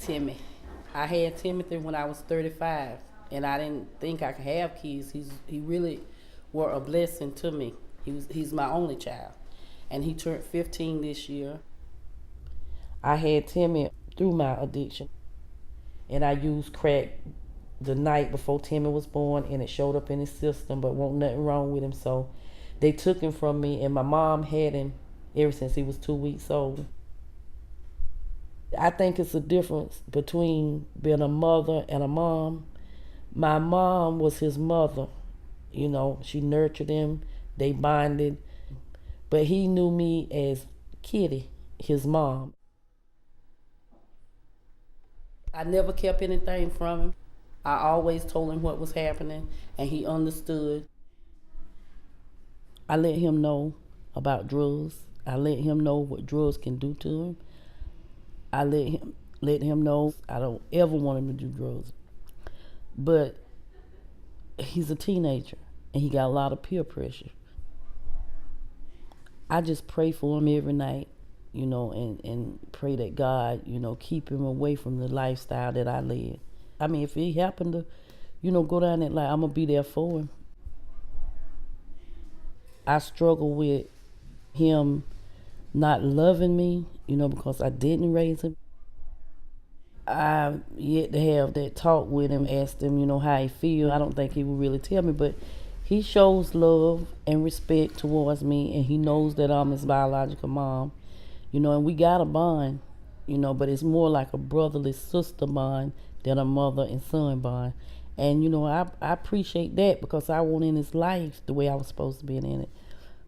Timmy. I had Timothy when I was 35, and I didn't think I could have kids. He really were a blessing to me. He's my only child, and he turned 15 this year. I had Timmy through my addiction, and I used crack the night before Timmy was born, and it showed up in his system, but wasn't nothing wrong with him. So they took him from me, and my mom had him ever since he was 2 weeks old. I think it's a difference between being a mother and a mom. My mom was his mother. You know, she nurtured him, they bonded. But he knew me as Kitty, his mom. I never kept anything from him. I always told him what was happening, and he understood. I let him know about drugs. I let him know what drugs can do to him. I let him know I don't ever want him to do drugs. But he's a teenager and he got a lot of peer pressure. I just pray for him every night, and pray that God, keep him away from the lifestyle that I led. I mean, if he happened to, go down that line, I'm gonna be there for him. I struggle with him not loving me, because I didn't raise him. I've yet to have that talk with him, ask him, how he feel. I don't think he will really tell me, but he shows love and respect towards me, and he knows that I'm his biological mom, and we got a bond, but it's more like a brotherly sister bond than a mother and son bond. And, I appreciate that because I wasn't in his life the way I was supposed to be in it.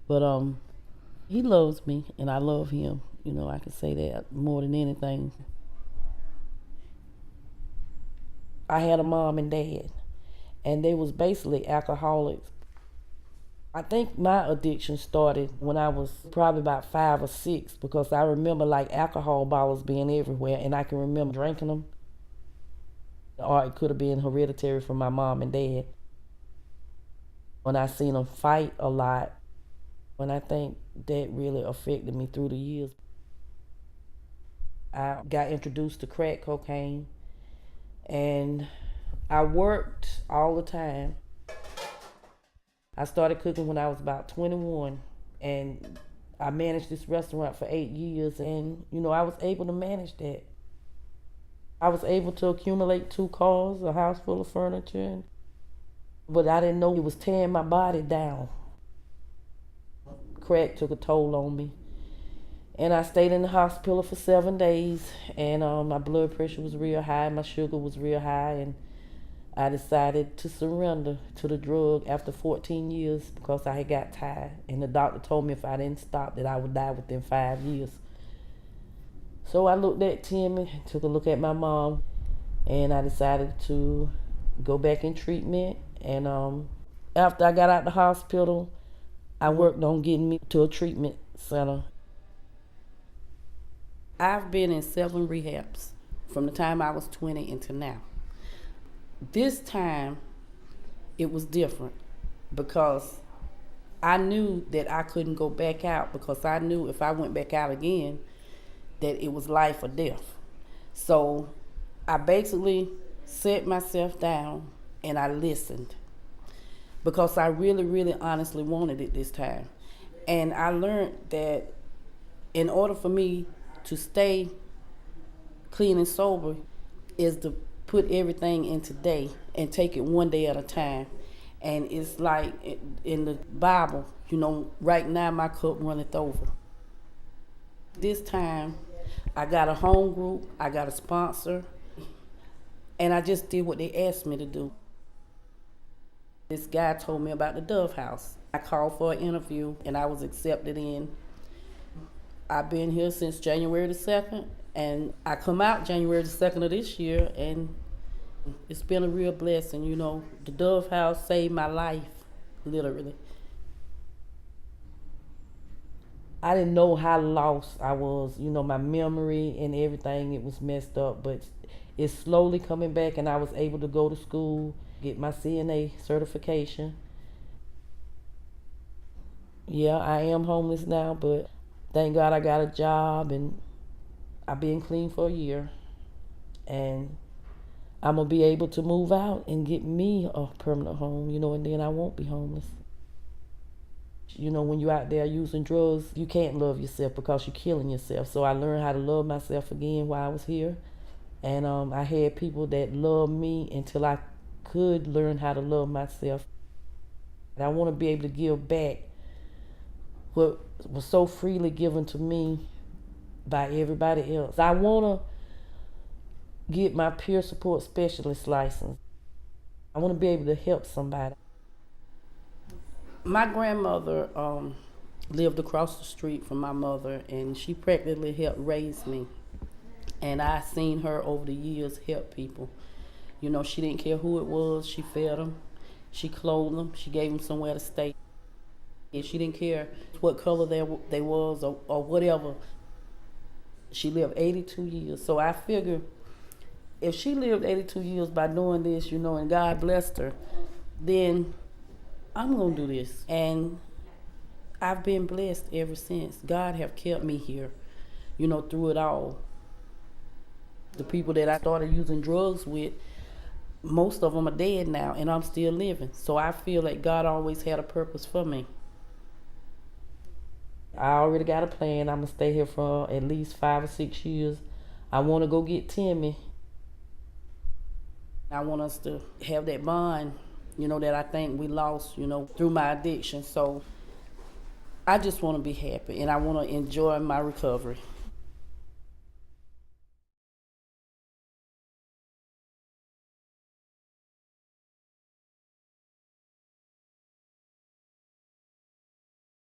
But he loves me, and I love him. I can say that more than anything. I had a mom and dad, and they was basically alcoholics. I think my addiction started when I was probably about 5 or 6 because I remember like alcohol bottles being everywhere, and I can remember drinking them. Or it could have been hereditary from my mom and dad. When I seen them fight a lot, and I think that really affected me through the years. I got introduced to crack cocaine, and I worked all the time. I started cooking when I was about 21, and I managed this restaurant for 8 years, and I was able to manage that. I was able to accumulate 2 cars, a house full of furniture, but I didn't know it was tearing my body down. Crack took a toll on me, and I stayed in the hospital for 7 days, and my blood pressure was real high, my sugar was real high, and I decided to surrender to the drug after 14 years because I had got tired, and the doctor told me if I didn't stop that I would die within 5 years. So I looked at Timmy, took a look at my mom, and I decided to go back in treatment. And after I got out the hospital, I worked on getting me to a treatment center. I've been in 7 rehabs from the time I was 20 until now. This time, it was different because I knew that I couldn't go back out because I knew if I went back out again, that it was life or death. So I basically set myself down and I listened because I really, really honestly wanted it this time. And I learned that in order for me to stay clean and sober is to put everything in today and take it one day at a time. And it's like in the Bible, right now my cup runneth over. This time, I got a home group, I got a sponsor, and I just did what they asked me to do. This guy told me about the Dove House. I called for an interview, and I was accepted in. I've been here since January the 2nd, and I come out January the 2nd of this year, and it's been a real blessing. The Dove House saved my life, literally. I didn't know how lost I was. My memory and everything, it was messed up, but it's slowly coming back, and I was able to go to school, get my CNA certification. Yeah, I am homeless now, but thank God I got a job, and I've been clean for a year. and I'm gonna be able to move out and get me a permanent home, and then I won't be homeless. When you're out there using drugs, you can't love yourself because you're killing yourself. So I learned how to love myself again while I was here. And I had people that loved me until I could learn how to love myself. And I want to be able to give back what was so freely given to me by everybody else. I want to get my peer support specialist license. I want to be able to help somebody. My grandmother lived across the street from my mother, and she practically helped raise me. And I seen her over the years help people. She didn't care who it was. She fed them, she clothed them, she gave them somewhere to stay. And she didn't care what color they was or whatever. She lived 82 years. So I figure if she lived 82 years by doing this, and God blessed her, then I'm going to do this. And I've been blessed ever since. God have kept me here, through it all. The people that I started using drugs with, most of them are dead now, and I'm still living. So I feel like God always had a purpose for me. I already got a plan. I'm going to stay here for at least 5 or 6 years. I want to go get Timmy. I want us to have that bond, that I think we lost, through my addiction. So I just want to be happy, and I want to enjoy my recovery.